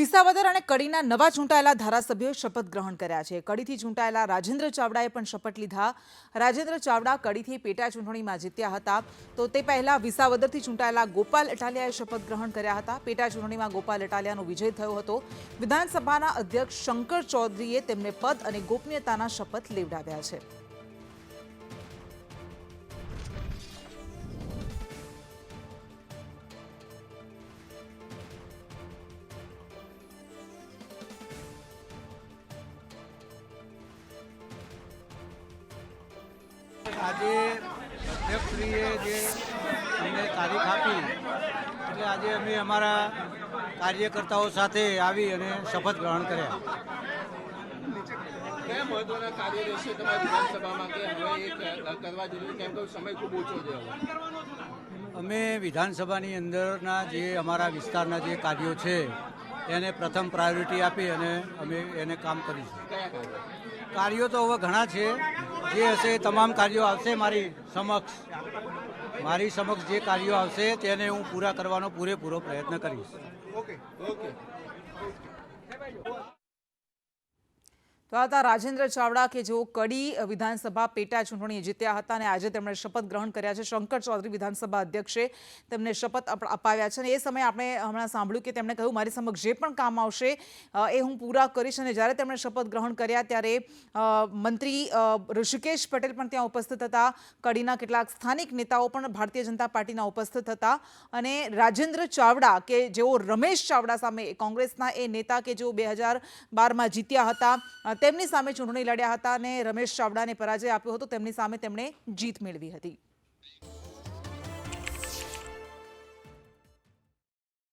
વિસાવદર અને કડીના નવા ચૂંટાયેલા ધારાસભ્યોએ શપથ ગ્રહણ કર્યા છે। કડીથી ચૂંટાયેલા રાજેન્દ્ર ચાવડાએ પણ શપથ લીધા। રાજેન્દ્ર ચાવડા કડીથી પેટા ચૂંટણીમાં જીત્યા હતા, તો તે પહેલા વિસાવદરથી ચૂંટાયેલા ગોપાલ ઇટાલિયાએ શપથ ગ્રહણ કર્યા હતા। પેટા ચૂંટણીમાં ગોપાલ ઇટાલિયાનો વિજય થયો હતો। વિધાનસભાના અધ્યક્ષ શંકર ચૌધરીએ તેમને પદ અને ગોપનીયતાના શપથ લેવડાવ્યા છે। આજે અધ્યક્ષશ્રીએ જે અમને તારીખ આપી એટલે આજે અમે અમારા કાર્યકર્તાઓ સાથે આવી અને શપથ ગ્રહણ કર્યા। કયા મહત્વના કાર્ય રહેશે તમારી વિધાનસભામાં કે હવે એક કરવા જરૂરી, કેમ કે સમય ખૂબ ઓછો છે હવે? અમે વિધાનસભાની અંદરના જે અમારા વિસ્તારના જે કાર્યો છે એને પ્રથમ પ્રાયોરિટી આપી અને અમે એને કામ કરીશું। કયા કાર્ય? કાર્યો તો હવે ઘણા છે, જે હશે તમામ કાર્યો આવશે મારી સમક્ષ જે કાર્યો આવશે તેને હું પૂરા કરવાનો પૂરેપૂરો પ્રયત્ન કરીશ। Okay okay. તો આ હતા રાજેન્દ્ર ચાવડા કે જેઓ કડી વિધાનસભા પેટા ચૂંટણી જીત્યા હતા અને આજે તેમણે શપથ ગ્રહણ કર્યા છે। શંકર ચૌધરી વિધાનસભા અધ્યક્ષે તેમને શપથ અપાવ્યા છે અને એ સમયે આપણે હમણાં સાંભળ્યું કે તેમણે કહ્યું મારી સમક્ષ જે પણ કામ આવશે એ હું પૂરા કરીશ। અને જ્યારે તેમણે શપથ ગ્રહણ કર્યા ત્યારે મંત્રી ઋષિકેશ પટેલ પણ ત્યાં ઉપસ્થિત હતા। કડીના કેટલાક સ્થાનિક નેતાઓ પણ ભારતીય જનતા પાર્ટીના ઉપસ્થિત હતા અને રાજેન્દ્ર ચાવડા કે જેઓ રમેશ ચાવડા સામે કોંગ્રેસના એ નેતા કે જેઓ 2012માં જીત્યા હતા તેમની સામે ચૂંટણી લડ્યા હતા અને રમેશ ચાવડાને પરાજય આપ્યો હતો, તેમની સામે તેમણે જીત મેળવી હતી।